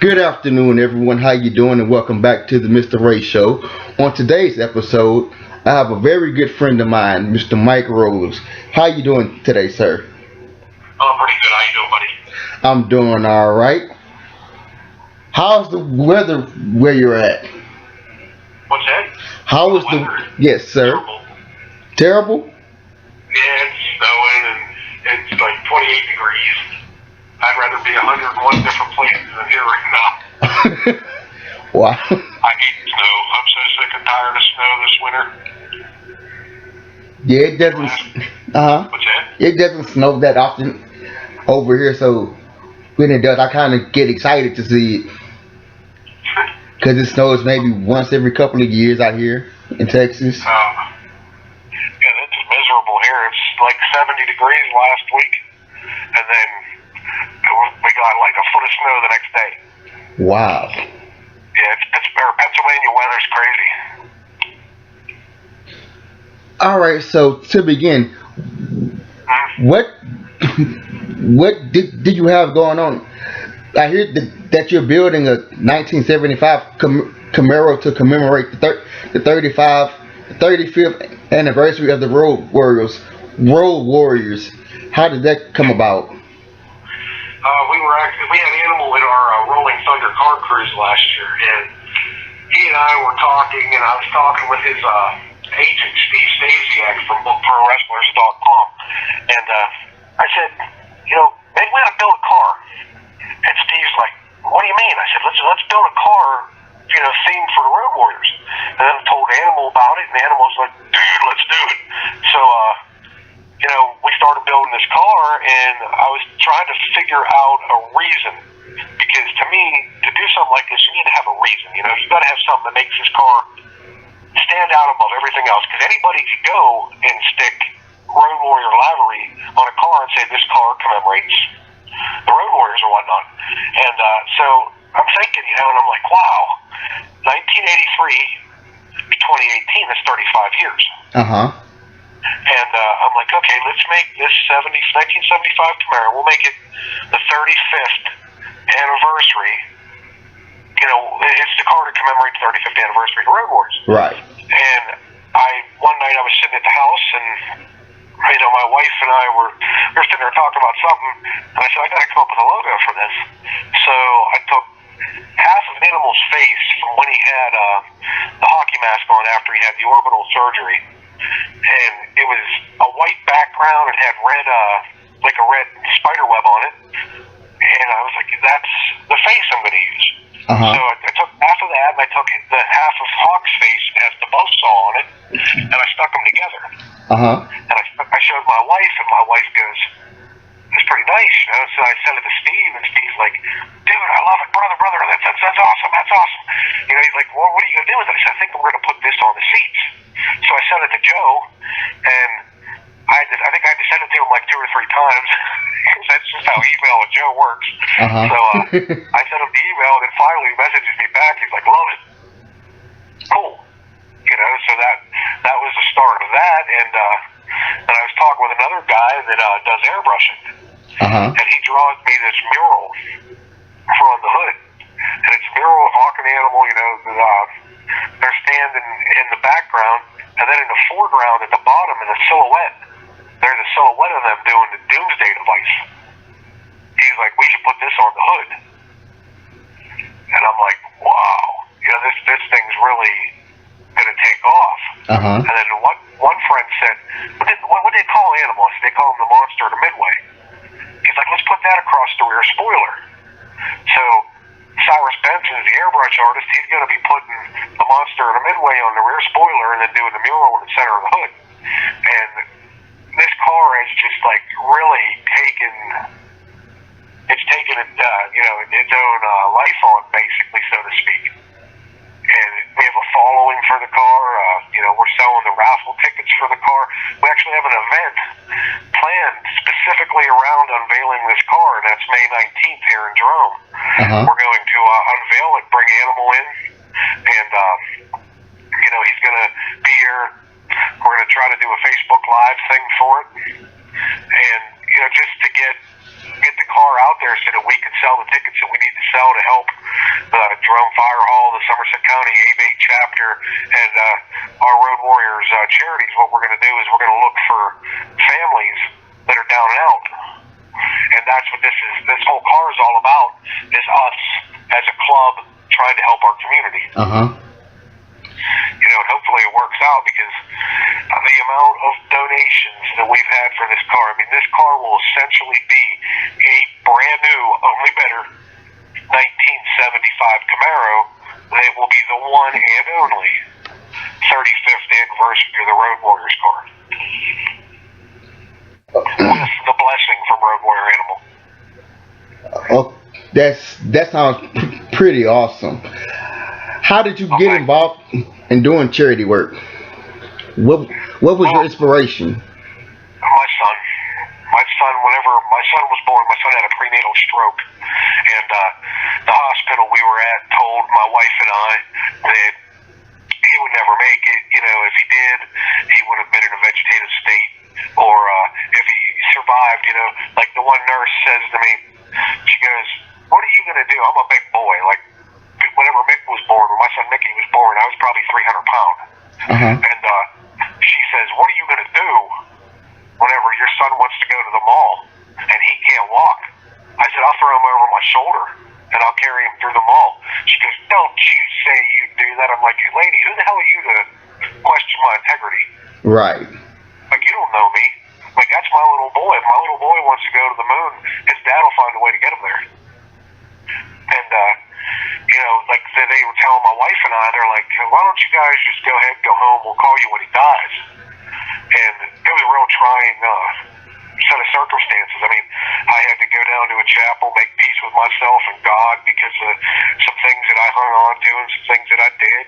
Good afternoon, everyone. How you doing? And welcome back to the Mr. Ray Show. On today's episode, I have a very good friend of mine, Mr. Mike Rose. How you doing today, sir? Oh, pretty good. How you doing, buddy? I'm doing all right. How's the weather where you're at? What's that? How is The the? weather? Yes, sir. Terrible. Terrible. Yeah, it's snowing and it's like 28 degrees. I'd rather be 101 different places than here right now. Wow. I hate snow. I'm so sick and tired of snow this winter. Yeah, it doesn't. What's that? It doesn't snow that often over here, so when it does, I kind of get excited to see it because it snows maybe once every couple of years out here in Texas. Yeah, it's miserable here. It's like 70 degrees last week, and then we got like a foot of snow the next day. Wow. Yeah, it's Pennsylvania weather's crazy. All right. So to begin, what what did you have going on? I hear that you're building a 1975 Camaro to commemorate the 35th anniversary of the Road Warriors. Road Warriors. How did that come about? We had Animal in our Rolling Thunder car cruise last year, and he and I were talking, and I was talking with his agent, Steve Stasiak from BookProWrestlers.com, and I said, maybe we ought to build a car. And Steve's like, what do you mean? I said, let's build a car, themed for the Road Warriors. And then I told Animal about it, and Animal's like, dude, let's do it. So, we started building this car, and I was trying to figure out a reason. Because to me, to do something like this, you need to have a reason. You got to have something that makes this car stand out above everything else. Because anybody could go and stick Road Warrior livery on a car and say this car commemorates the Road Warriors or whatnot. And so I'm thinking, and I'm like, wow, 1983 to 2018, that's 35 years. And I'm like, okay, let's make this 1975 Camaro. We'll make it the 35th anniversary. It's the car to commemorate the 35th anniversary of the Road Warriors. Right. And one night I was sitting at the house, and my wife and I were sitting there talking about something, and I said, I got to come up with a logo for this. So I took half of Animal's face from when he had the hockey mask on after he had the orbital surgery. And it was a white background and had like a red spider web on it. And I was like, that's the face I'm going to use. So I took half of that, and I took the half of Hawk's face that has the buzzsaw on it, and I stuck them together. And I showed my wife, and my wife goes, it's pretty nice, So I sent it to Steve, and Steve's like, dude, I love it, brother, that's awesome, that's awesome. He's like, well, what are you going to do with it? I said, I think we're going to put this on the seats. So I sent it to Joe, and I think I had to send it to him like 2 or 3 times, because that's just how email with Joe works. So I sent him the email, and then finally he messages me back. He's like, love it. Cool. So that was the start of that, and I was talking with another guy that does airbrushing, and he draws me this mural on the hood, and it's a mural of Hawk and Animal, they're standing in the background, and then in the foreground at the bottom in the silhouette, there's a silhouette of them doing the Doomsday device. He's like, we should put this on the hood. And I'm like, wow, this thing's really going to take off. And then one friend said, what do they call Animal? They call him the Monster to Midway. He's like, let's put that across the rear spoiler. So Cyrus Benson is the airbrush artist. He's going to be putting the Monster and the Midway on the rear spoiler and then doing the mural in the center of the hood. And this car has just like really taken its own life on, basically, so to speak. And we have a following for the car. We're selling the raffle tickets for the car. We actually have an event planned specifically around unveiling this car, and that's May 19th here in Jerome. We're going to unveil it, bring Animal in, and he's going to be here. We're going to try to do a Facebook Live thing for it, and just to get the car car out there so that we can sell the tickets that we need to sell to help the Jerome Fire Hall, the Somerset County ABA chapter, and our Road Warriors charities. What we're going to do is we're going to look for families that are down and out. And that's what this whole car is all about, is us as a club trying to help our community. You know, and hopefully it works out, because the amount of donations that we've had for this car, I mean, this car will essentially be a brand new, only better, 1975 Camaro. That will be the one and only 35th anniversary of the Road Warriors car. With the blessing from Road Warrior Animal. Oh, that sounds pretty awesome. How did you get involved in doing charity work? What was your inspiration? My son, whenever my son was born, my son had a prenatal stroke, and the hospital we were at told my wife and I that he would never make it. You know, if he did, he would have been in a vegetative state, or if he survived, you know, like the one nurse says to me, she goes, "What are you going to do?" I'm a big boy. Like, whenever Mick was born, when my son Mickey was born, I was probably 300 pounds. And she says, "What are you going to do whenever your son wants to go to the mall and he can't walk?" I said, "I'll throw him over my shoulder and I'll carry him through the mall." She goes, "Don't you say you do that." I'm like, "Lady, who the hell are you to question my integrity?" Right. Like, you don't know me. Like, that's my little boy. If my little boy wants to go to the moon, his dad will find a way to get him there. And, you know, like they were telling my wife and I, they're like, "Why don't you guys just go ahead and go home? We'll call you when he dies." And it was a real trying set of circumstances. I mean, I had to go down to a chapel, make peace with myself and God, because of some things that I hung on to and some things that I did.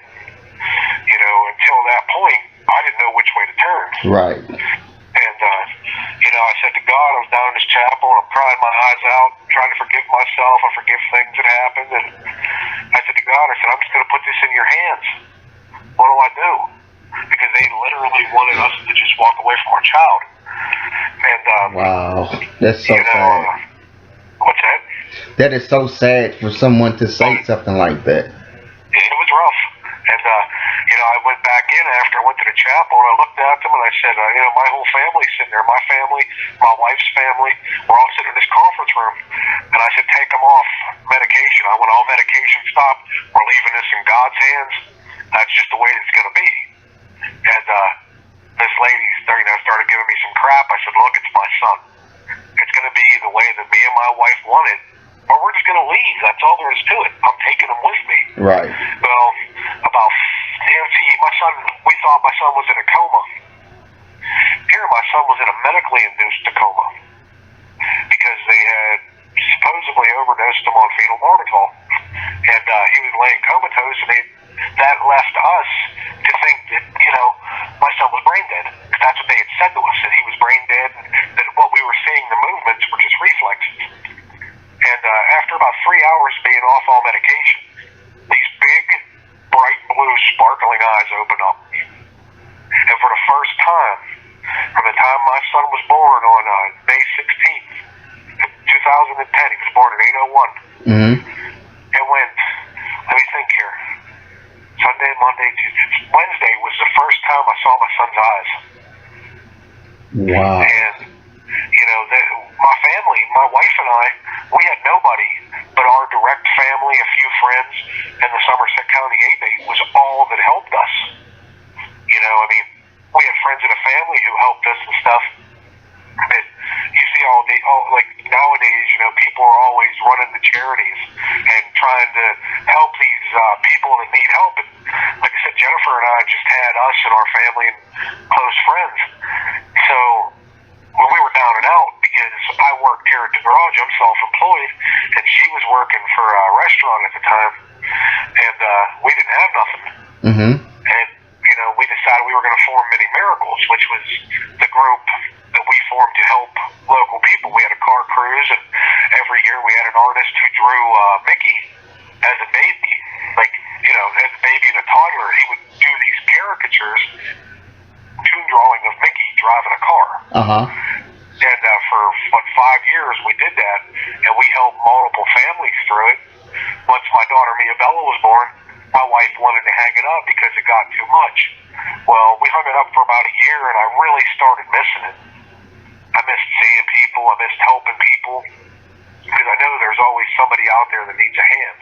You know, until that point, I didn't know which way to turn. Right. And, you know, I said to God, I was down in this chapel, and I'm crying my eyes out, trying to forgive myself. I forgive things that happened. And I said to God, I said, "I'm just going to put this in your hands. What do I do?" Because they literally wanted us to just walk away from our child. And, wow, that's so sad. What's that? That is so sad for someone to say something like that. It was rough. And, you know, I went back in after I went to the chapel, and I looked at them, and I said, you know, my whole family's sitting there. My family, my wife's family, we're all sitting in this conference room. And I said, "Take them off medication." When all medication stopped, we're leaving this in God's hands. That's just the way it's going to be. And this lady, you know, started giving me some crap. I said, "Look, it's my son. It's going to be the way that me and my wife want it, or we're just going to leave. That's all there is to it. I'm taking him with me." Right. Well, about, you know, see, my son, we thought my son was in a coma. Here, my son was in a medically induced coma, because they had supposedly overdosed him on fetal barbital. And he was laying comatose, and that left us to think that, you know, my son was brain dead. That's what they had said to us, that he was brain dead, and that what we were seeing, the movements, were just reflexes. And after about 3 hours being off all medication, these big, bright blue, sparkling eyes opened up. And for the first time, from the time my son was born on May 16th, 2010, he was born in 801. It went, let me think here, Sunday, Monday, Tuesday, Wednesday was the first time I saw my son's eyes. Wow. And, you know, my family, my wife and I, we had nobody but our direct family, a few friends, and the Somerset County ABA was all that helped us. You know, I mean, we had friends in the family who helped us and stuff. But you see like nowadays, you know, people are always running the charities and trying to help these people that need help. And like I said, Jennifer and I just had us and our family and close friends. So when we were down and out, because I worked here at the garage, I'm self-employed, and she was working for a restaurant at the time, and we didn't have nothing. And, you know, we decided we were going to form Many Miracles, which was the group that we formed to help local people. We had a car cruise, and every year we had an artist who drew Mickey as a baby, like, you know, as a baby and a toddler. He would do these caricatures, cartoon drawing of Mickey driving a car. And for 5 years years we did that, and we helped multiple families through it. Once my daughter Mia Bella was born, my wife wanted to hang it up because it got too much. Well, we hung it up for about a year, and I really started missing it. I missed seeing people. I missed helping people, because I know there's always somebody out there that needs a hand.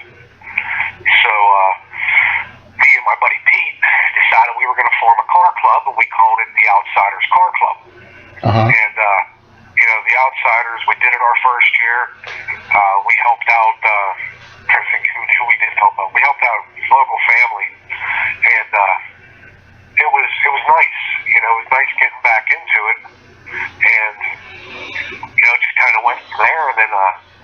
So me and my buddy Pete decided we were going to form a car club, and we called it the Outsiders Car Club. And the Outsiders, we did it our first year. We helped out, I'm trying to think who we did help out. We helped out a local family, and it was nice. It was nice getting back into it, and just kind of went from there. And then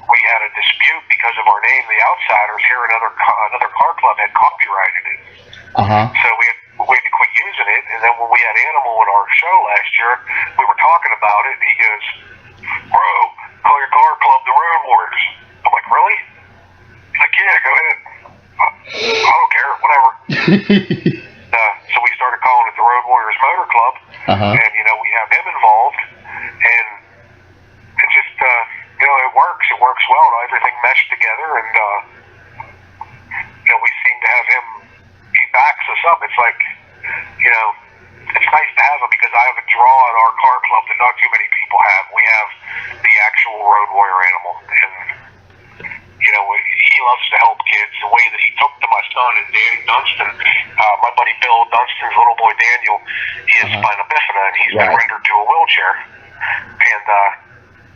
we had a dispute because of our name, the Outsiders. Here, another car club had copyrighted it, so we had to quit using it. And then when we had Animal at our show last year, we were talking about it. And he goes, "Bro, call your car club the Road Warriors." I'm like, "Really?" He's like, "Yeah, go ahead. I don't care, whatever." So we started calling it the Road Warriors Motor Club, and we have him involved, and it just it works. It works well. Everything meshed together, and we seem to have him. He backs us up. It's like it's nice to have him, because I have a draw in our car club that not too many people have. We have the actual Road Warrior Animal, and he loves to help kids. The way that he took to my son and Danny Dunstan, my buddy Bill Dunstan's little boy Daniel, he has spina bifida, and he's been rendered to a wheelchair, and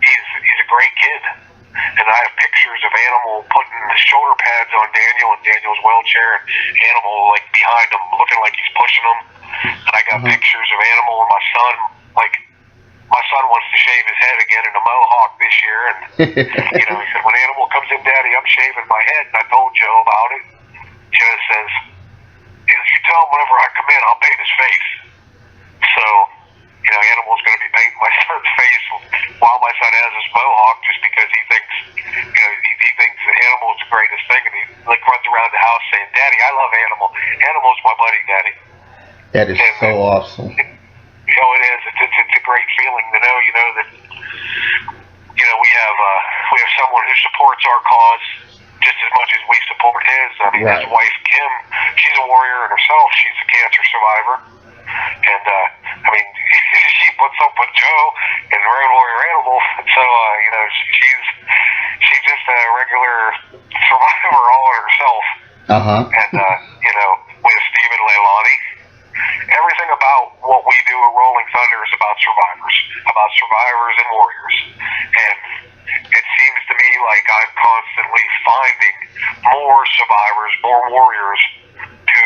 he's a great kid. And I have pictures of Animal putting the shoulder pads on Daniel in Daniel's wheelchair, and Animal like behind him looking like he's pushing him. And I got pictures of Animal and my son. Like, my son wants to shave his head again in a mohawk this year, and he said, "When Animal comes in, Daddy, I'm shaving my head." And I told Joe about it. Joe says, "You tell him whenever I come in, I'll paint his face." So Animal's going to be painting my son's face while my son has his mohawk, just because he thinks he thinks the Animal is the greatest thing, and he runs around the house saying, "Daddy, I love Animal. Animal's my buddy, Daddy." That is so awesome. It is. It's a great feeling to know, that we have someone who supports our cause just as much as we support his. I mean, his wife Kim, she's a warrior in herself. She's a cancer survivor, and she puts up with Joe and Road Warrior Animal. So she's just a regular survivor all on herself. And we have Steve and Leilani. Everything about what we do at Rolling Thunder is about survivors and warriors. And it seems to me like I'm constantly finding more survivors, more warriors to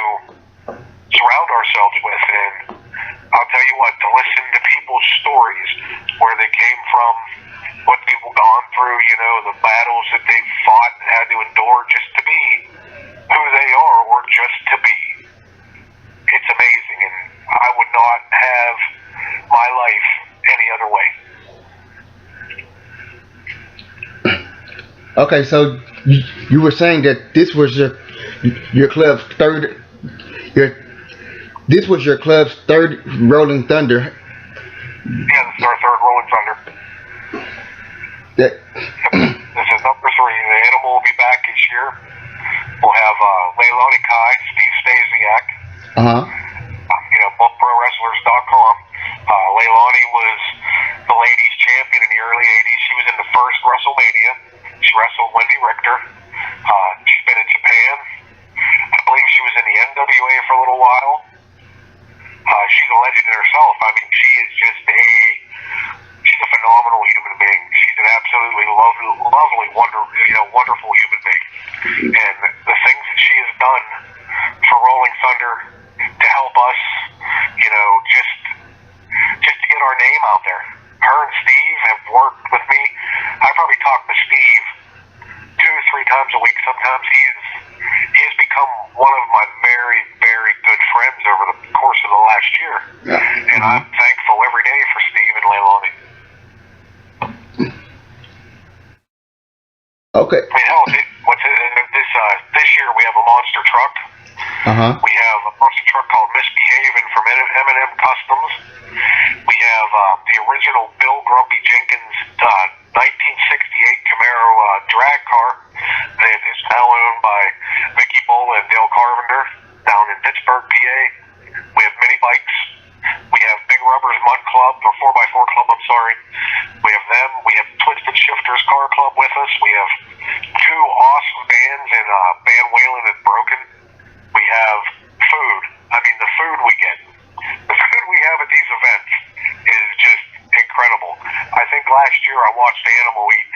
surround ourselves with. And I'll tell you what, to listen to people's stories, where they came from, what they've gone through, the battles that they've fought and had to endure just to be who they are, or just to be. It's amazing, and I would not have my life any other way. Okay, so you were saying that this was your club's third Rolling Thunder. Yeah, this is our third Rolling Thunder. That this is number 3. The Animal will be back this year. We'll have Leilani Kai, Steve Stasiak. BookProWrestlers.com. Leilani was the ladies champion in the early 80s. She was in the first WrestleMania. She wrestled Wendy Richter. She's been in Japan. I believe she was in the NWA for a little while. She's a legend in herself. I mean, she is just she's a phenomenal human being. She's an absolutely lovely, wonderful human being. And the things that she has done for Rolling Thunder to help us, just to get our name out there. Her and Steve have worked with me. I probably talk to Steve 2 or 3 times a week. Sometimes he has become one of my very, very good friends over the course of the last year. And I'm thankful every day for Steve and Leilani. Okay. I mean, hell, this year we have a monster truck. We have a monster truck called Misbehavin' from M&M Customs. We have the original Bill Grumpy Jenkins 1960 or 4x4 Club, I'm sorry. We have them. We have Twisted Shifters Car Club with us. We have two awesome bands in Van Whalen and Broken. We have food. I mean, the food we get. The food we have at these events is just incredible. I think last year I watched Animal eat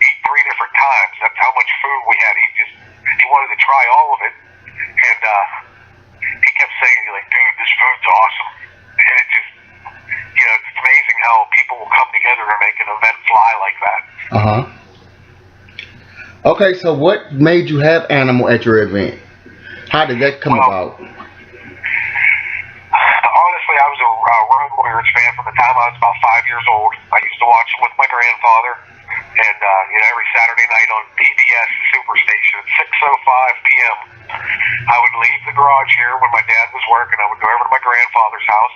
3 different times. That's how much food we had. He wanted to try all of it, and he kept saying, like, dude, this food's awesome. And it just, it's amazing how people will come together to make an event fly like that. Okay, so what made you have Animal at your event? How did that come about? Honestly, I was a Road Warriors fan from the time I was about 5 years old. I used to watch them with my grandfather, and every Saturday night on PBS Superstation at 6:05 p.m. I would leave the garage here when my dad was working. I would go over to my grandfather's house,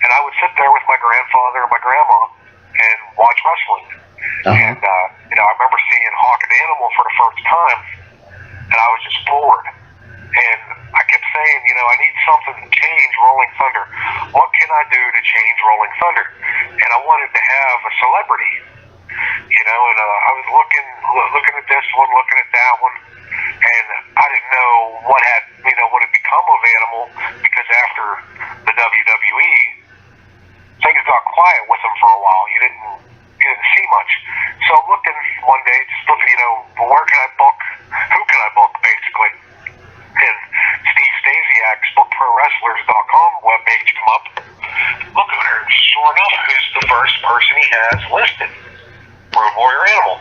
and I would sit there with my grandfather and my grandma and watch wrestling. And I remember seeing Hawk and Animal for the first time, and I was just floored. And I kept saying, I need something to change Rolling Thunder. What can I do to change Rolling Thunder? And I wanted to have a celebrity, and I was looking at this one, looking at that one, and I didn't know what had become of Animal, because after the WWE, things got quiet with him for a while. You didn't see much. So I'm looking one day, just looking, where can I book? Who can I book, basically? And Steve Stasiak's BookProWrestlers.com webpage come up. Look at her, and sure enough, who's the first person he has listed? Road Warrior Animal.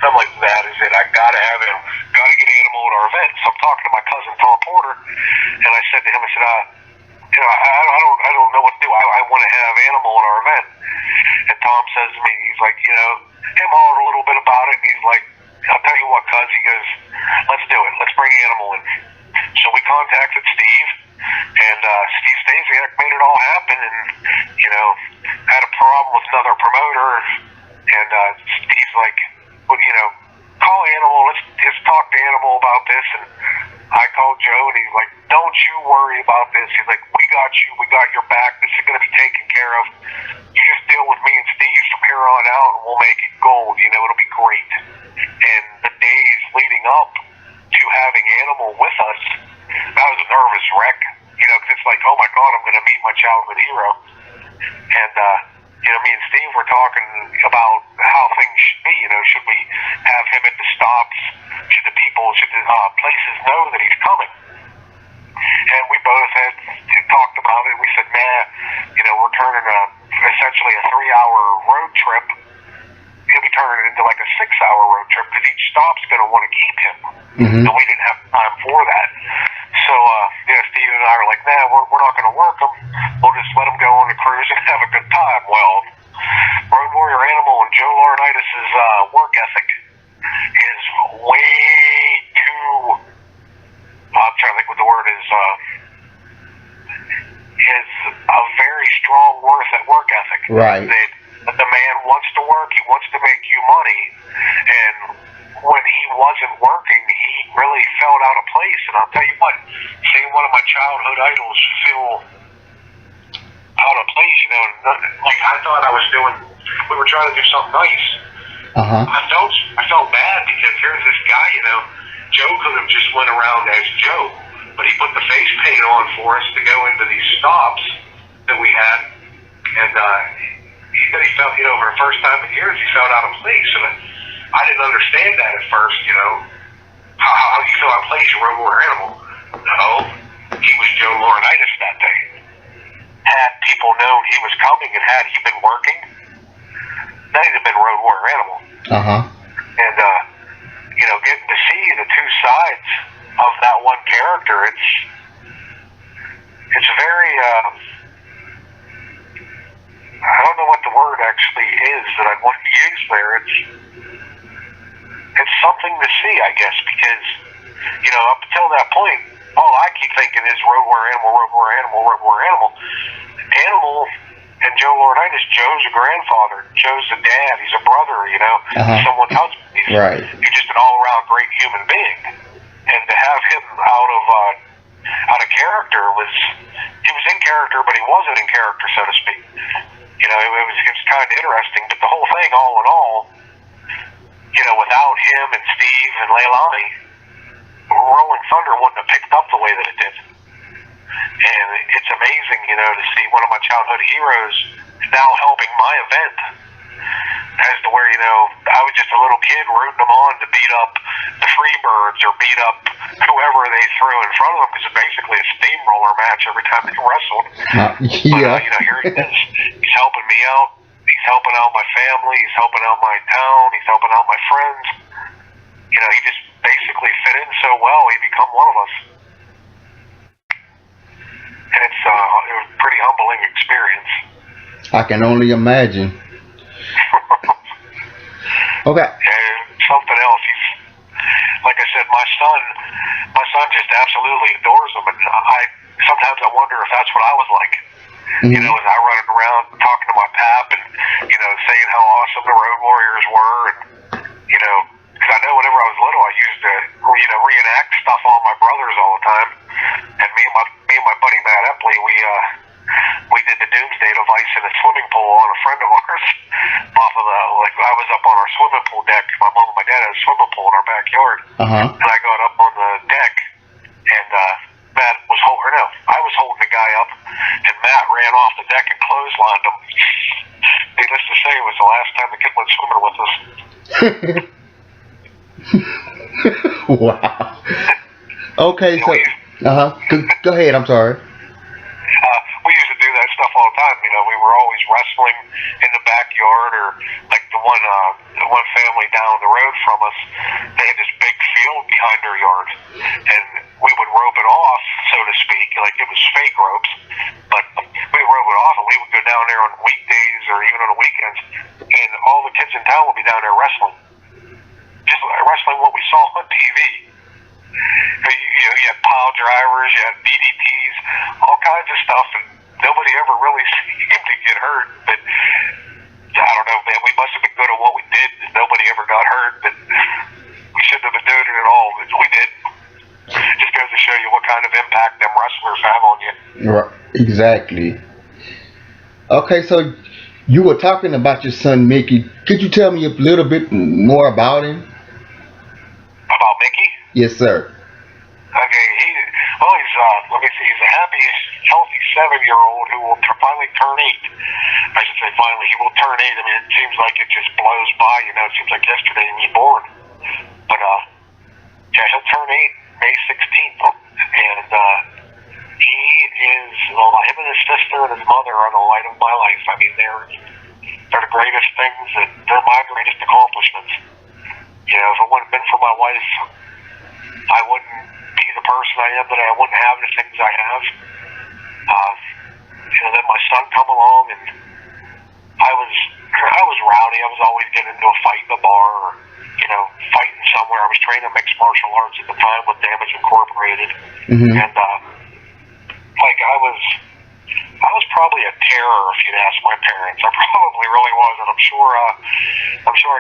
I'm like, that is it. I gotta have him. Gotta get Animal at our event. So I'm talking to my cousin Tom Porter, and I said to him, I said, I don't know what to do. I want to have Animal at our event. And Tom says to me, he's like, him hollered a little bit about it, and he's like, I'll tell you what, cuz, he goes, let's do it. Let's bring Animal in. So we contacted Steve, and Steve Stasiak made it all happen, and, had a problem with another promoter, and Steve's like, well, call Animal, let's just talk to Animal about this, and I called Joe, and he's like, don't you worry about this. He's like, we got you, we got your back, this is going to be taken care of. You just deal with me and Steve from here on out, and we'll make it gold, it'll be great. And the days leading up to having Animal with us, I was a nervous wreck, because it's like, oh my God, I'm going to meet my childhood hero. And, me and Steve were talking about how things should be, should we have him at the stops? Should the places know that he's coming? And we both had talked about it. We said, we're turning essentially a 3-hour road trip. He'll be turning it into like a 6-hour road trip, because each stop's going to want to keep him. And we didn't have time for that. So, Steve and I are like, we're not going to work him. We'll just let him go on the cruise and have a good time. Well, Road Warrior Animal and Joe Laurinaitis' work ethic is way too, I'm trying to think what the word is a very strong work ethic. Right. That the man wants to work, he wants to make you money, and when he wasn't working, he really felt out of place. And I'll tell you what, seeing one of my childhood idols feel out of place, like I thought I was doing, we were trying to do something nice. I felt bad, because here's this guy, Joe could have just went around as Joe, but he put the face paint on for us to go into these stops that we had, and he said he felt, for the first time in years, he felt out of place, and I didn't understand that at first, how do you feel out of place, you're Road Warrior Animal? No, he was Joe Laurinaitis that day. Had people known he was coming, and had he been working, then he'd have been Road Warrior Animal. And, getting to see the two sides of that one character, it's very, I don't know what the word actually is that I'd want to use there. It's something to see, I guess, because, up until that point, all I keep thinking is Road Warrior Animal, Road Warrior Animal, Road Warrior Animal. Animal and Joe Laurinaitis, Joe's a grandfather, Joe's a dad, he's a brother, someone's husband. He's just an all-around great human being. And to have him out of character he was in character, but he wasn't in character, so to speak. You know, it was kind of interesting. But the whole thing, all in all, you know, without him and Steve and Leilani, Rolling Thunder wouldn't have picked up the way that it did. And it's amazing, you know, to see one of my childhood heroes now helping my event, as to where, you know, I was just a little kid rooting them on to beat up the Freebirds or beat up whoever they threw in front of them, because it's basically a steamroller match every time they wrestled. Yeah. But, you know, here he is. He's helping me out. He's helping out my family. He's helping out my town. He's helping out my friends. You know, he just basically fit in so well, he become one of us. And it was a pretty humbling experience. I can only imagine. Okay. And something else, he's, like I said, my son just absolutely adores him. And sometimes I wonder if that's what I was like. Mm-hmm. You know, as I running around talking to my pap and, you know, saying how awesome the Road Warriors were. And, you know, because I know whenever I was little, I used to, you know, reenact stuff on my brothers all the time. And me and my buddy Matt Epley, we did the Doomsday device in a swimming pool on a friend of ours. Off of I was up on our swimming pool deck. My mom and my dad had a swimming pool in our backyard. And I got up on the deck, and Matt was I was holding the guy up, and Matt ran off the deck and clotheslined him. Needless to say, it was the last time the kid went swimming with us. Wow. Okay, so go ahead. I'm sorry. We used to do that stuff all the time. You know, we were always wrestling in the backyard, or like the one family down the road from us. They had this big field behind their yard, and we would rope it off, so to speak, like it was fake ropes. But we would rope it off, and we would go down there on weekdays or even on the weekends, and all the kids in town would be down there wrestling, just wrestling what we saw on TV. You know, you had pile drivers, you had DDTs, all kinds of stuff, and nobody ever really seemed to get hurt. But I don't know, man, we must have been good at what we did, and nobody ever got hurt. But we shouldn't have been doing it at all, but we did. It just goes to show you what kind of impact them wrestlers have on you. Right, exactly. Okay, so you were talking about your son Mickey. Could you tell me a little bit more about him? About Mickey? Yes, sir. Okay, he's let me see, he's a happy, healthy 7-year-old who will finally turn 8. I should say finally, he will turn 8. I mean, it seems like it just blows by, you know, it seems like yesterday he was born. But, yeah, he'll turn 8 May 16th. And, he is, well, him and his sister and his mother are the light of my life. I mean, they're the greatest things, they're my greatest accomplishments. You know, if it wouldn't have been for my wife, I wouldn't be the person I am today. I wouldn't have the things I have. You know, then my son come along, and I was rowdy. I was always getting into a fight in the bar, or, you know, fighting somewhere. I was training mixed martial arts at the time with Damage Incorporated. And, like, I was probably a terror, if you'd ask my parents. I probably really was, and I'm sure I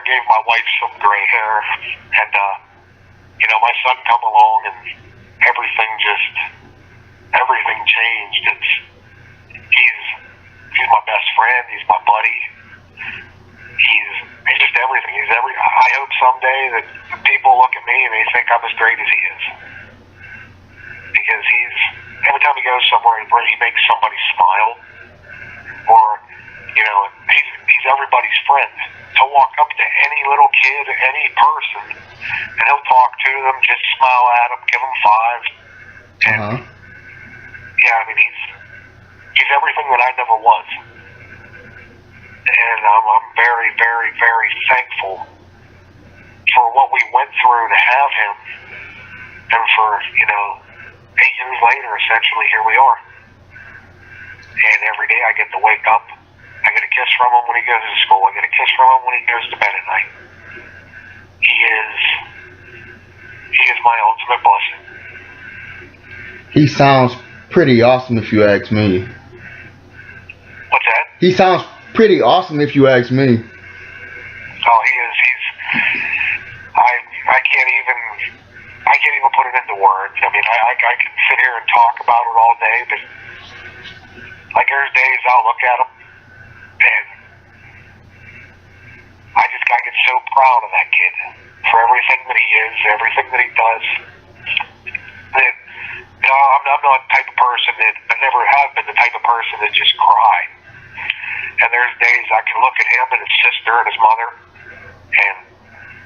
gave my wife some gray hair. And, you know, my son come along, and everything changed. He's my best friend. He's my buddy. He's just everything. I hope someday that people look at me and they think I'm as great as he is. Because every time he goes somewhere, he makes somebody smile. Or, you know, he's everybody's friend. He'll walk up to any little kid, any person, and he'll talk to them, just smile at them, give them 5. And, yeah, I mean, he's everything that I never was. And I'm very, very, very thankful for what we went through to have him. And for, you know, 8 years later, essentially, here we are. And every day I get to wake up. I get a kiss from him when he goes to school. I get a kiss from him when he goes to bed at night. He is my ultimate blessing. He sounds pretty awesome, if you ask me. What's that? He sounds pretty awesome, if you ask me. Oh, he is. I can't even put it into words. I mean, I can sit here and talk about it all day, but like there's days I'll look at him and proud of that kid for everything that he is, everything that he does. That, you know, I'm not the type of person that, I never have been the type of person that just cry. And there's days I can look at him and his sister and his mother, and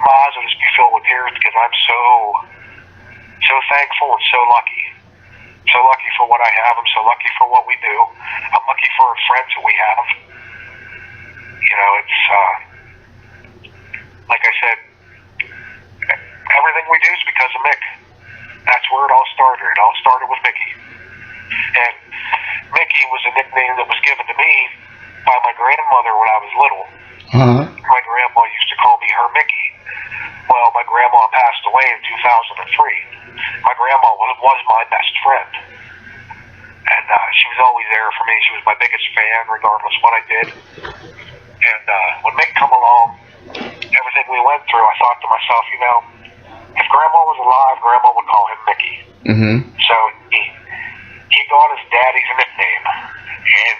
my eyes will just be filled with tears because I'm so thankful and so lucky. So lucky for what I have. I'm so lucky for what we do. I'm lucky for the friends that we have. You know, it's, like I said, everything we do is because of Mick. That's where it all started. It all started with Mickey. And Mickey was a nickname that was given to me by my grandmother when I was little. My grandma used to call me her Mickey. Well, my grandma passed away in 2003. My grandma was my best friend. And she was always there for me. She was my biggest fan, regardless of what I did. And when Mick come along, everything we went through, I thought to myself, you know, if Grandma was alive, Grandma would call him Mickey. So he got his daddy's nickname, and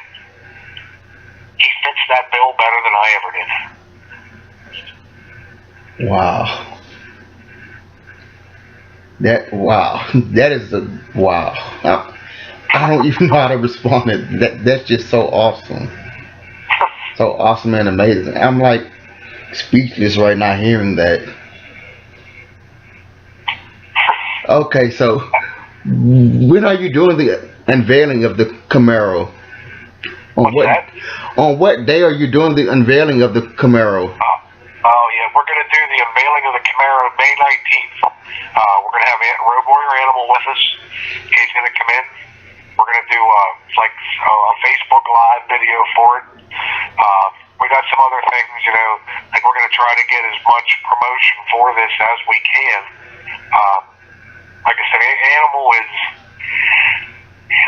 he fits that bill better than I ever did. Wow. That is wow. I don't even know how to respond to that. That's just so awesome. So awesome and amazing. I'm like speechless right now hearing that. Okay, so when are you doing the unveiling of the Camaro? On what day are you doing the unveiling of the Camaro? Oh yeah, we're gonna do the unveiling of the Camaro May 19th. We're gonna have Road Warrior Animal with us. He's gonna come in. We're gonna do like a Facebook Live video for it. We got some other things, you know, like we're gonna try to get as much promotion for this as we can. Like I said, Animal is,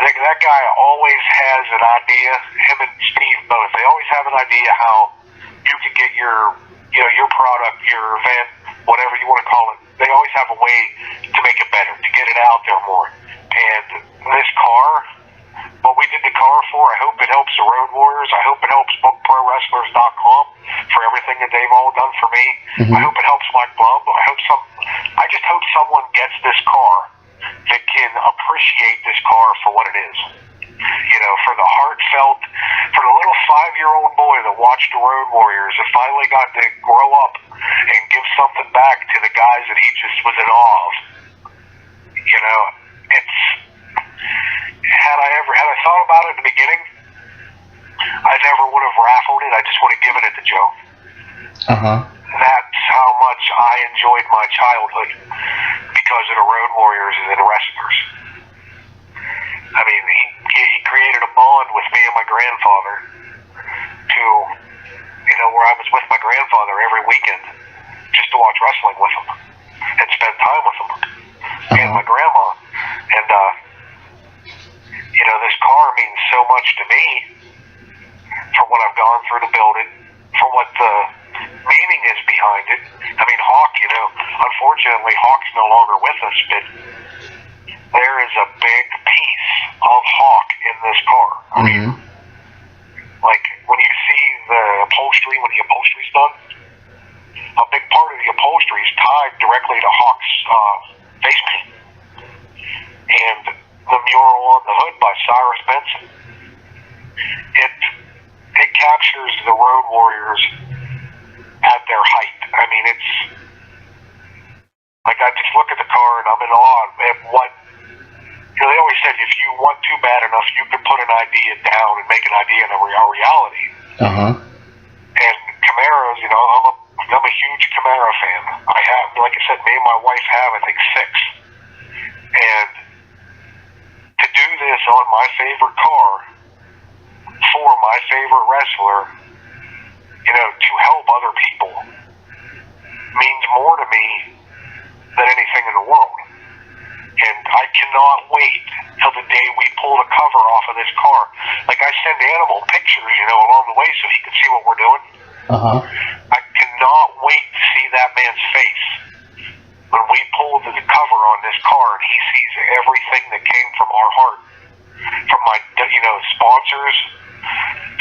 like, that guy always has an idea. Him and Steve both. They always have an idea how you can get your, you know, your product, your event, whatever you want to call it. They always have a way to make it better, to get it out there more. And this car, what we did the car for, I hope it helps the Road Warriors. I hope it helps BookProWrestlers.com for everything that they've all done for me. I hope it helps Mike Blum. I just hope someone gets this car that can appreciate this car for what it is. You know, for the heartfelt, for the little 5-year-old boy that watched the Road Warriors that finally got to grow up and give something back to the guys that he just was in awe of. You know, it's, had I thought about it in the beginning, I never would have raffled it. I just would have given it to Joe. That's how much I enjoyed my childhood because of the Road Warriors and the wrestlers. I mean, he created a bond with me and my grandfather to, you know, where I was with my grandfather every weekend just to watch wrestling with him and spend time with him and my grandma. And, you know, this car means so much to me for what I've gone through to build it, for what the meaning is behind it. I mean, Hawk, you know, unfortunately, Hawk's no longer with us, but there is a big piece of Hawk in this car. I mean, like, when you see the upholstery, when the upholstery's done, a big part of the upholstery is tied directly to Hawk's face paint. And the mural on the hood by Cyrus Benson, it captures the Road Warriors at their height. I mean, it's like, I just look at the car and I'm in awe at what, you know, they always said if you want too bad enough, you can put an idea down and make an idea into a reality. And Camaros, you know, I'm a huge Camaro fan. I have, like I said, me and my wife have, I think, 6. And to do this on my favorite car for my favorite wrestler, you know, to help other people means more to me than anything in the world. And I cannot wait till the day we pull the cover off of this car. Like, I send Animal pictures, you know, along the way so he can see what we're doing. I cannot wait to see that man's face when we pull the cover on this car and he sees everything that came from our heart, from my, you know, sponsors,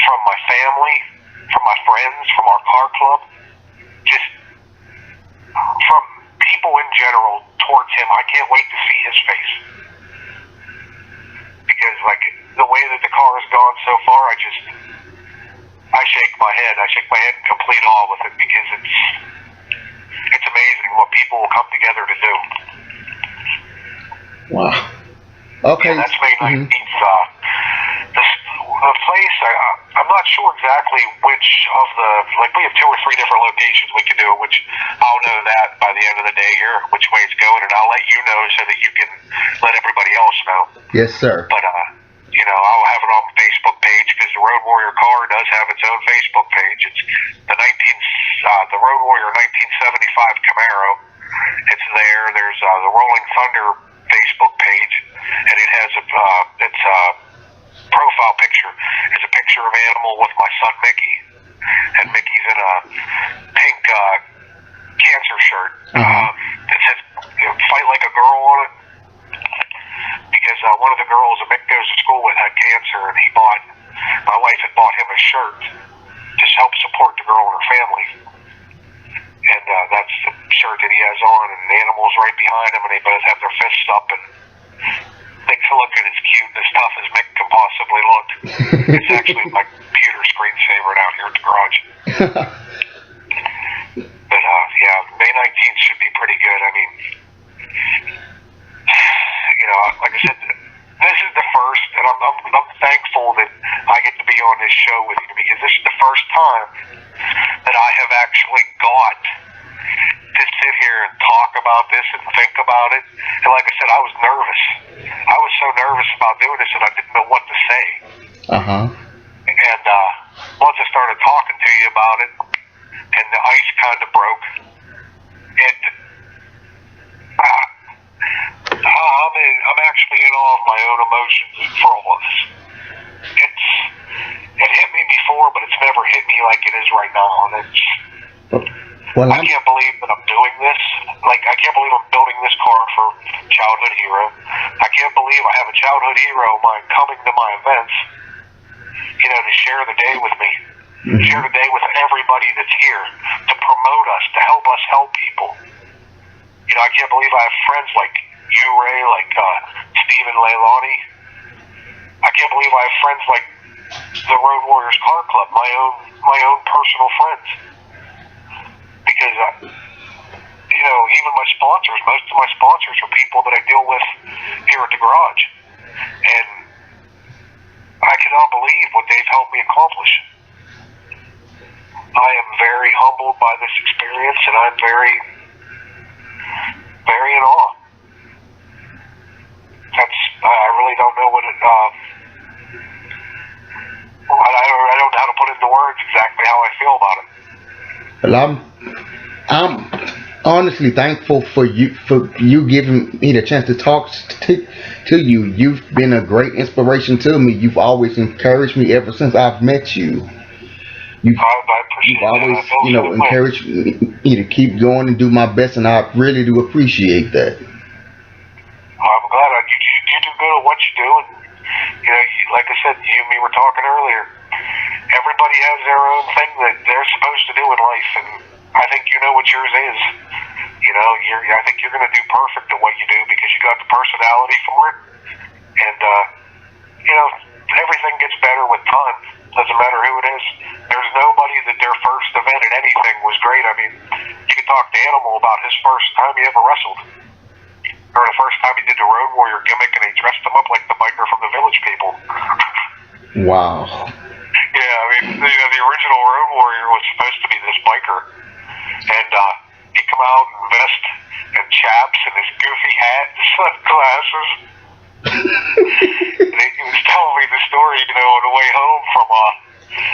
from my family, from my friends, from our car club. Just from people in general towards him. I can't wait to see his face. Because, like, the way that the car has gone so far, I shake my head. I shake my head in complete awe with it, because it's amazing what people will come together to do. Wow. Okay. Yeah, that's May 19th. The place, I'm not sure exactly which of the, like, we have 2 or 3 different locations we can do it, which I'll know that by the end of the day here, which way it's going, and I'll let you know so that you can let everybody else know. Yes, sir. But, you know, I'll have it on the Facebook page, because the Road Warrior car does have its own Facebook page. It's the Road Warrior 1975 Camaro. It's there. There's the Rolling Thunder Facebook page, and it has its profile picture is a picture of Animal with my son Mickey, and Mickey's in a pink cancer shirt. It says "Fight Like a Girl" on it, because one of the girls that Mick goes to school with had cancer, and my wife had bought him a shirt to help support the girl and her family. And that's the shirt that he has on, and the Animal's right behind him, and they both have their fists up, and Mick's looking as cute and as tough as Mick can possibly look. It's actually my computer screensaver down here at the garage. But yeah, May 19th should be pretty good. I mean, you know, like I said, this is the first, and I'm thankful that I get to be on this show with you, because this is the first time that I have actually got to sit here and talk about this and think about it. And like I said, I was nervous. I was so nervous about doing this that I didn't know what to say. And once I started talking to you about it, and the ice kind of broke, I'm actually in awe of my own emotions for all of this. It hit me before, but it's never hit me like it is right now. And I can't believe that I'm doing this. Like, I can't believe I'm building this car for Childhood Hero. I can't believe I have a Childhood Hero of mine coming to my events, you know, to share the day with me. Share the day with everybody that's here, to promote us, to help us help people. You know, I can't believe I have friends like you, Ray, like Stephen Leilani. I can't believe I have friends like the Road Warriors Car Club, my own personal friends. Because, you know, even my sponsors, most of my sponsors are people that I deal with here at the garage. And I cannot believe what they've helped me accomplish. I am very humbled by this experience, and I'm very, very in awe. I really don't know what it, I don't know how to put into words exactly how I feel about it. Well, I'm honestly thankful for you giving me the chance to talk to you. You've been a great inspiration to me. You've always encouraged me ever since I've met you. You've always, you know, encouraged me to keep going and do my best, and I really do appreciate that. I'm glad you do good at what you do, and you know, like I said, you and me were talking earlier. Everybody has their own thing that they're supposed to do in life, and I think you know what yours is. You know, I think you're going to do perfect at what you do, because you got the personality for it, and you know, everything gets better with time. Doesn't matter who it is. There's nobody that their first event at anything was great. I mean, you could talk to Animal about his first time he ever wrestled, or the first time he did the Road Warrior gimmick, and he dressed him up like the biker from the Village People. Wow. Yeah, I mean, the original Road Warrior was supposed to be this biker, and he come out in vest and chaps and his goofy hat and sunglasses. And he was telling me the story, you know, on the way home from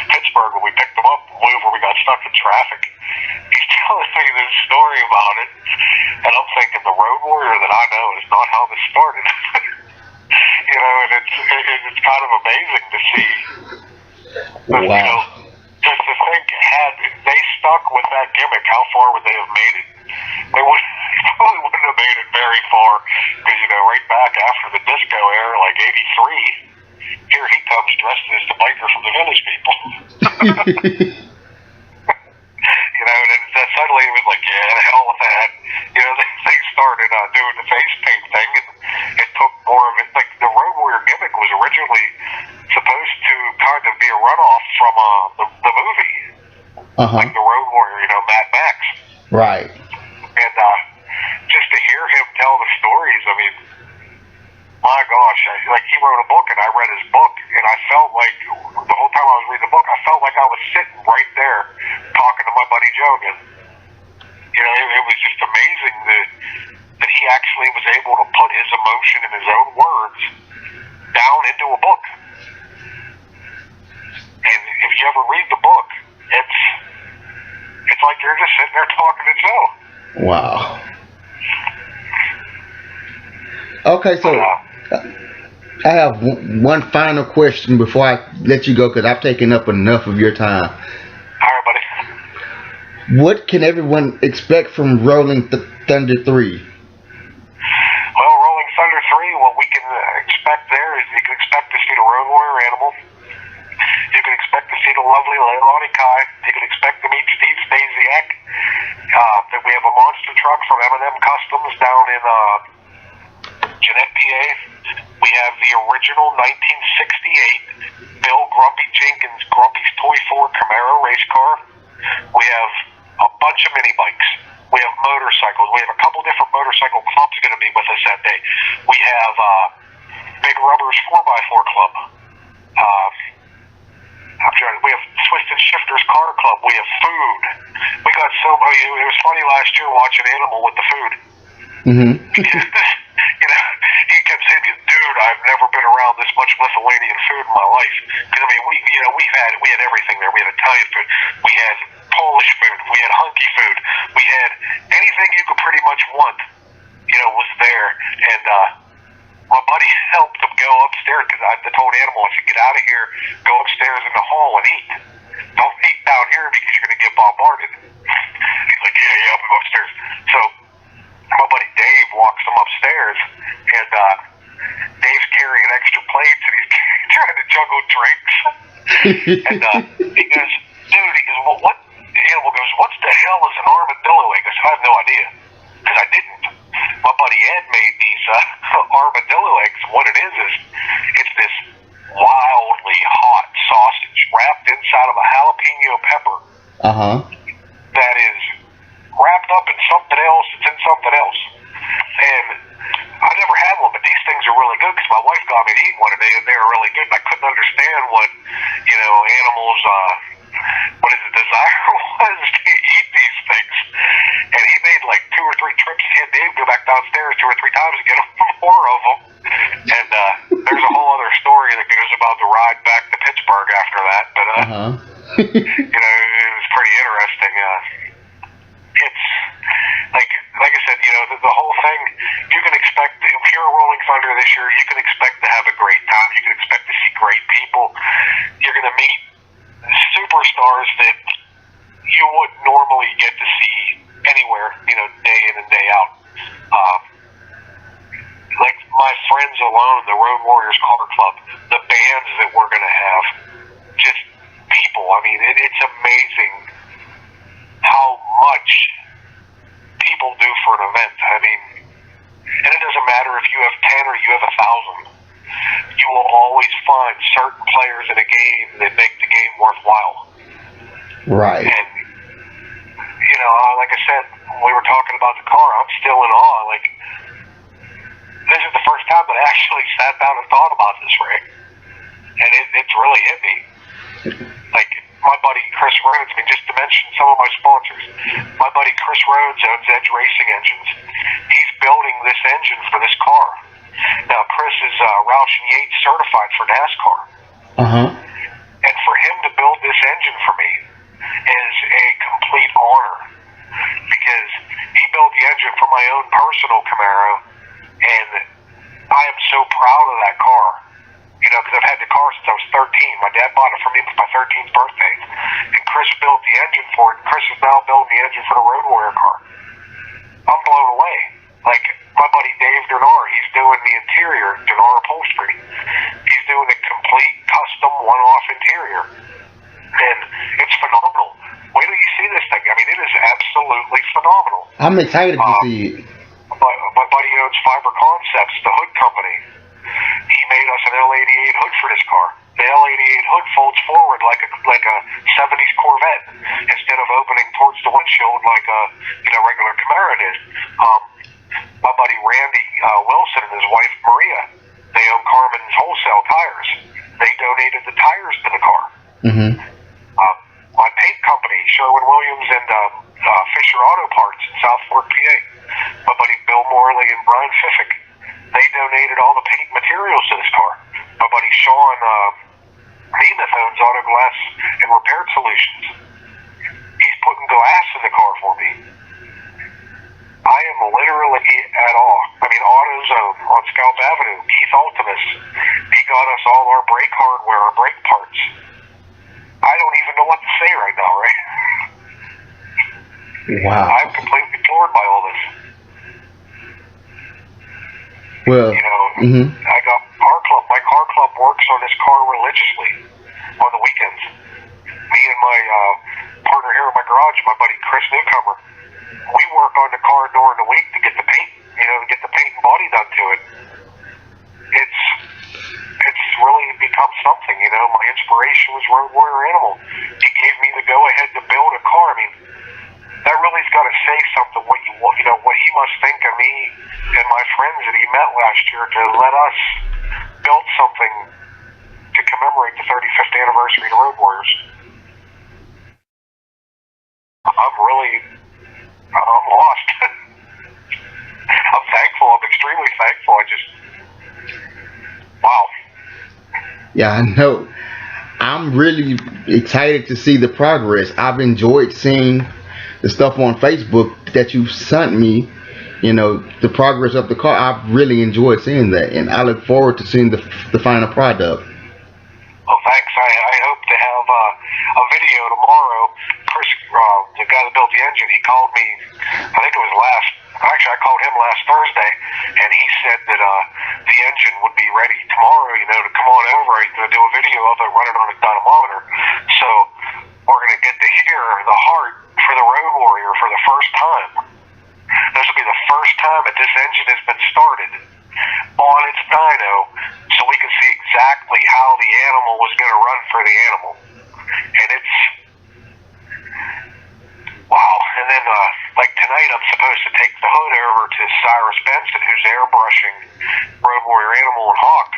Pittsburgh when we picked him up where we got stuck in traffic. He's telling me this story about it, and I'm thinking the Road Warrior that I know is not how this started. You know, and it's kind of amazing to see. Wow. You know, just to think, had they stuck with that gimmick, how far would they have made it? They probably wouldn't have made it very far, because, you know, right back after the disco era, like '83, here he comes dressed as the biker from the Village People. You know, and then suddenly it was like, yeah, the hell with that. face paint thing, and it took more of it. Like the Road Warrior gimmick was originally supposed to kind of be a runoff from the movie, like the Road Warrior, Mad Max. Right. And just to hear him tell the stories, I mean, my gosh, like he wrote a book, and I read his book, and I felt like the whole time I was reading the book, I felt like I was sitting right there talking to my buddy Joe again. It was just amazing that he actually was able to put his emotion in his own words down into a book. And if you ever read the book, it's like you're just sitting there talking to Joe. Wow. Okay, so I have one final question before I let you go, because I've taken up enough of your time. All right, buddy. What can everyone expect from Rolling Thunder 3? Well, Rolling Thunder 3, what we can expect there is you can expect to see the Road Warrior Animal. You can expect to see the lovely Leilani Kai. You can expect to meet Steve Stasiak. That we have a monster truck from M&M Customs down in Jeanette, PA. We have the original 1968 Bill Grumpy Jenkins Grumpy's Toy 4 Camaro race car. We have a bunch of mini bikes. We have motorcycles. We have a couple different motorcycle clubs going to be with us that day. We have Big Rubber's 4x4 Club. We have Twisted Shifters Car Club. We have food. We got it was funny last year watching Animal with the food. Mm-hmm. He kept saying, "Dude, I've never been around this much Lithuanian food in my life." Because I mean, we had everything there. We had Italian food. We had Polish food. We had hunky food. We had anything you could pretty much want. Was there. And my buddy helped him go upstairs because I told Animal, I said, "Get out of here. Go upstairs in the hall and eat. Don't eat down here because you're going to get bombarded." He's like, "Yeah, I'll go upstairs." So my buddy Dave walks him upstairs, and Dave's carrying extra plates, and he's trying to juggle drinks. And he goes, "Dude," he goes, "well, what?" Animal goes, "What the hell is an armadillo?" He goes, "I have no idea, because I didn't." My buddy Ed made these armadillo eggs. What it is it's this wildly hot sausage wrapped inside of a jalapeno pepper. That is wrapped up in something else. It's in something else. And I never had one, but these things are really good because my wife got me to eat one, and they were really good. And I couldn't understand what animals what his desire was to eat these things. And he made like 2 or 3 trips. He had Dave go back downstairs 2 or 3 times to get more of them. And there's a whole other story that goes about the ride back to Pittsburgh after that. But it was pretty interesting. It's like I said, the whole thing. You can expect, if you're a Rolling Thunder this year, you can expect to have a great time. You can expect to see great people. You're going to meet superstars that you wouldn't normally get to see anywhere, day in and day out. Like my friends alone, the Road Warriors Car Club, the bands that we're going to have, just people. I mean, it's amazing how much people do for an event. I mean, and it doesn't matter if you have 10 or you have 1,000. You will always find certain players in a game that make the game worthwhile. Right. And, like I said, when we were talking about the car, I'm still in awe. Like, this is the first time that I actually sat down and thought about this, Ray. And it's really hit me. Like, my buddy Chris Rhodes, I mean, just to mention some of my sponsors, my buddy Chris Rhodes owns Edge Racing Engines. He's building this engine for this car. Now, Chris is Roush and Yates certified for NASCAR. And for him to build this engine for me is a complete honor, because he built the engine for my own personal Camaro, and I am so proud of that car. Because I've had the car since I was 13. My dad bought it for me for my 13th birthday. And Chris built the engine for it. Chris is now building the engine for the Road Warrior car. I'm blown away. Like, my buddy Dave Dernar, he's doing the interior, Dernar Upholstery. He's doing a complete custom one-off interior. And it's phenomenal. Wait till you see this thing. I mean, it is absolutely phenomenal. I'm excited to see it. My buddy owns runs Fiber Concepts, the hood company. He made us an L88 hood for this car. The L88 hood folds forward like a 70s Corvette instead of opening towards the windshield like a regular Camaro did. My buddy Randy Wilson and his wife Maria, they own Carmen's Wholesale Tires. They donated the tires to the car. Mm-hmm. My paint company, Sherwin-Williams and Fisher Auto Parts in South Fork, PA. My buddy Bill Morley and Brian Fiffick, they donated all the paint materials to this car. My buddy Sean Nemeth owns Auto Glass and Repair Solutions. He's putting glass in the car for me. I am literally at all. I mean, AutoZone on Scalp Avenue, Keith Ultimus, he got us all our brake hardware, our brake parts. I don't even know what to say right now, right? Wow. I'm completely floored by all this. Well, I got car club. My car club works on this car religiously on the weekends. Me and my partner here in my garage, my buddy Chris Newcomer, we work on the car during the week to get the paint, to get the paint and body done to it. It's really become something, My inspiration was Road Warrior Animal. He gave me the go-ahead to build a car. I mean, that really's got to say something. What he must think of me and my friends that he met last year to let us build something to commemorate the 35th anniversary of the Road Warriors. I'm lost. I'm thankful. I'm extremely thankful. Wow. Yeah, I know. I'm really excited to see the progress. I've enjoyed seeing the stuff on Facebook that you sent me, the progress of the car. I've really enjoyed seeing that, and I look forward to seeing the final product. Well, thanks. I hope to have a video tomorrow. Chris, the guy that built the engine, he called me, I think it was I called him last Thursday, and he said that the engine would be ready tomorrow, to come on over. He's going to do a video of it running on a dynamometer. So we're going to get to hear the heart for the Road Warrior for the first time. This will be the first time that this engine has been started on its dyno, so we can see exactly how the animal was going to run for the animal. And it's wow. And then like tonight I'm supposed to take the hood over to Cyrus Benson, who's airbrushing Road Warrior Animal and Hawk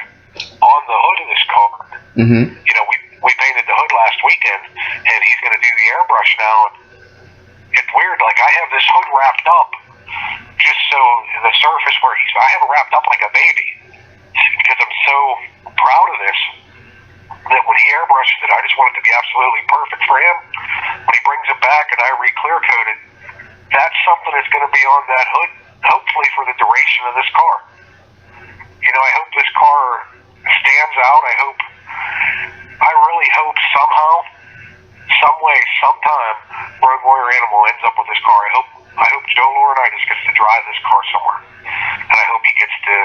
on the hood of this car. Mm-hmm. We painted the hood last weekend, and he's going to do the airbrush now. It's weird, like I have this hood wrapped up just so the surface I have it wrapped up like a baby because I'm so proud of this that when he airbrushes it, I just want it to be absolutely perfect for him. When he brings it back and I re-clear coat it, that's something that's going to be on that hood, hopefully for the duration of this car. I hope this car stands out. I really hope somehow, some way, sometime, Road Warrior Animal ends up with this car. I hope Joe Laurinaitis gets to drive this car somewhere, and I hope he gets to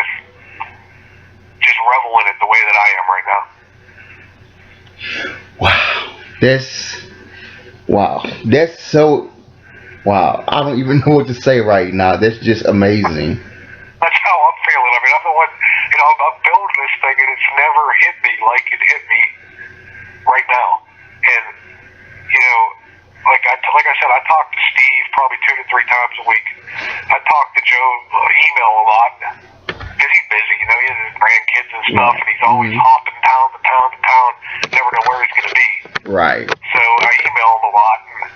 just revel in it the way that I am right now. That's so wow. I don't even know what to say right now. That's just amazing. That's how I'm feeling. I mean, I'm the one, I'm building this thing and it's never hit me like it hit me right now. And, like I said, I talk to Steve probably 2 to 3 times a week. I talk to Joe, email a lot, because he's busy, he has his grandkids and stuff, and he's always hopping town to town to town, never know where he's going to be. Right. So I email him a lot, and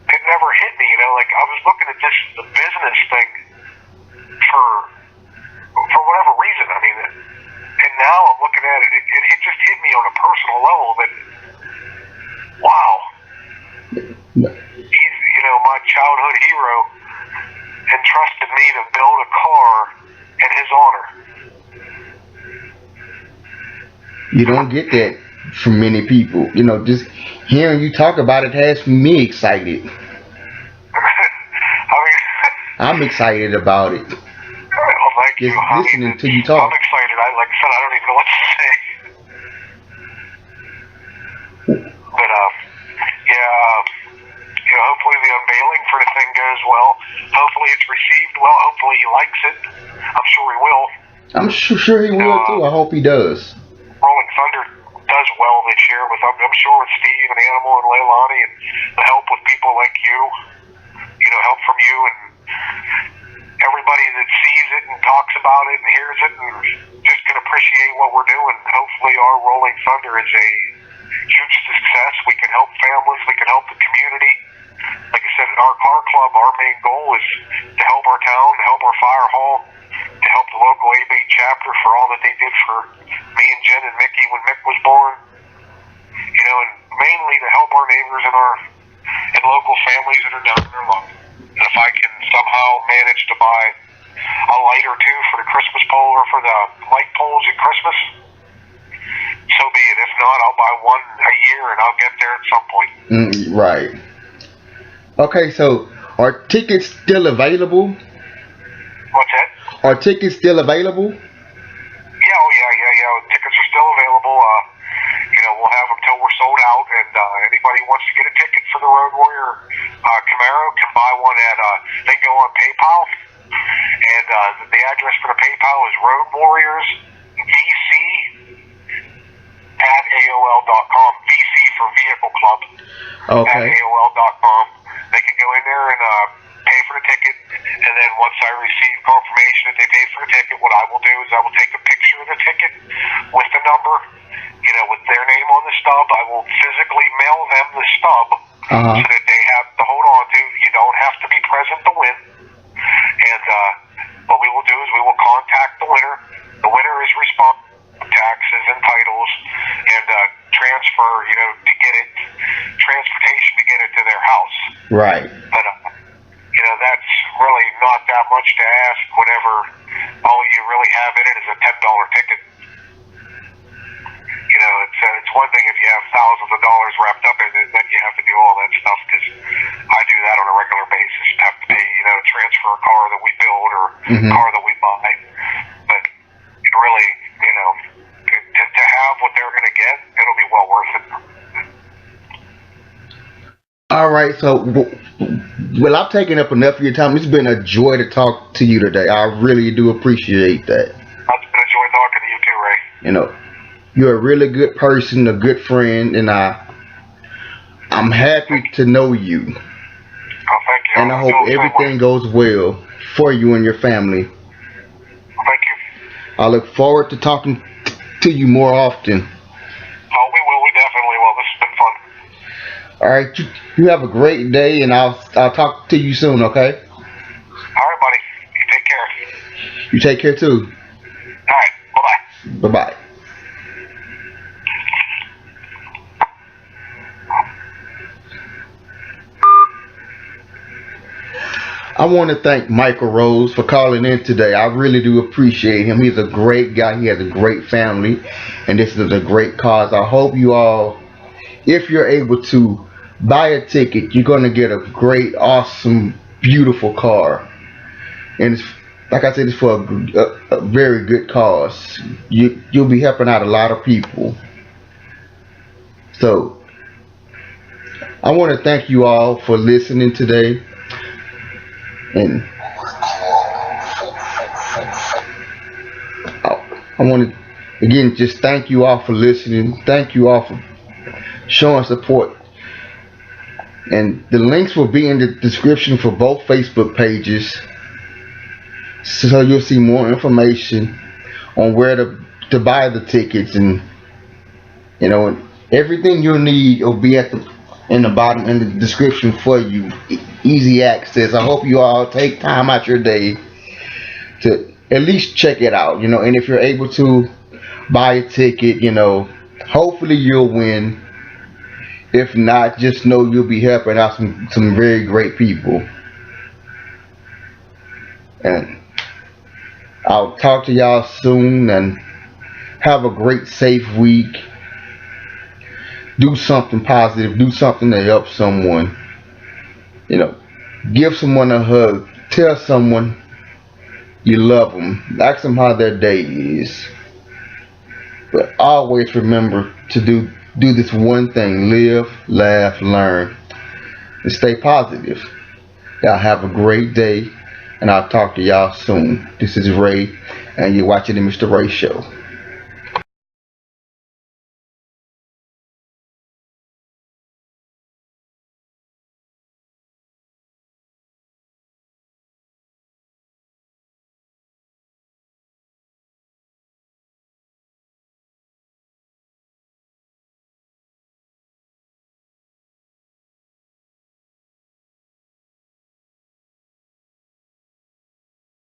it never hit me, like I was looking at the business thing for whatever reason, I mean, and now I'm looking at it, it just hit me on a personal level that, wow, he's, my childhood hero entrusted me to build a car in his honor. You don't get that from many people. Just hearing you talk about it has me excited. I'm excited about it. Well, thank you. Just listening to you talk. I'm excited. Like I said, I don't even know what to say. But, hopefully the unveiling for the thing goes well. Hopefully I'm sure he will too. I hope he does. Rolling Thunder does well this year with I'm sure with Steve and Animal and Leilani and the help with people like you, help from you and everybody that sees it and talks about it and hears it and just can appreciate what we're doing. Hopefully our Rolling Thunder is a huge success. We can help families, we can help the community. Like I said, our car club, our main goal is to help our town, to help our fire hall, to help the local ABA chapter for all that they did for me and Jen and Mickey when Mick was born. And mainly to help our neighbors and local families that are down in their luck. And if I can somehow manage to buy a light or two for the Christmas pole or for the light poles at Christmas, so be it. If not, I'll buy one a year and I'll get there at some point. Right. Okay, so are tickets still available? What's that? Are tickets still available? Yeah. Tickets are still available. We'll have them till we're sold out, and anybody who wants to get a ticket for the Road Warrior Camaro can buy one at, they go on PayPal, and the address for the PayPal is Road Warriors VC at AOL.com. VC for Vehicle Club. Okay. At AOL.com. They can go in there and pay for the ticket, and then once I receive confirmation that they paid for the ticket, what I will do is I will take a picture of the ticket with the number, with their name on the stub. I will physically mail them the stub so that they have to hold on to. You don't have to be present to win. And what we will do is we will contact the winner. The winner is responsible for taxes and titles and transfer, to get it, transportation to get it to their house. Right. But, that's really not that much to ask whenever all you really have in it is a $10 ticket. It's one thing if you have thousands of dollars wrapped up in it, then you have to do all that stuff because I do that on a regular basis. You have to pay, transfer a car that we build or a car that we buy. But really, to have what they're going to get, it'll be well worth it. All right, so I've taken up enough of your time. It's been a joy to talk to you today. I really do appreciate that. It's been a joy talking to you too, Ray. You're a really good person, a good friend, and I'm happy to know you. Oh, thank you. And I hope everything goes well for you and your family. Thank you. I look forward to talking to you more often. Oh, we will. We definitely will. This has been fun. All right, you have a great day, and I'll talk to you soon, okay? All right, buddy. You take care. You take care, too. All right. Bye-bye. Bye-bye. I want to thank Michael Rose for calling in today. I really do appreciate him. He's a great guy. He has a great family, and this is a great cause. I hope you all, if you're able to buy a ticket, you're going to get a great, awesome, beautiful car. And it's, like I said, it's for a very good cause. You'll be helping out a lot of people. So I want to thank you all for listening today. And I want to again just thank you all for listening. Thank you all for showing support. And the links will be in the description for both Facebook pages, so you'll see more information on where to buy the tickets, and everything you'll need will be in the bottom in the description for you. Easy access. I hope you all take time out your day to at least check it out, and if you're able to buy a ticket, hopefully you'll win. If not, just know you'll be helping out some very great people. And I'll talk to y'all soon, and have a great, safe week. Do something positive. Do something to help someone. Give someone a hug. Tell someone you love them. Ask them how their day is. But always remember to do this one thing: live, laugh, learn, and stay positive. Y'all have a great day. and I'll talk to y'all soon. This is Ray, and you're watching the Mr. Ray Show.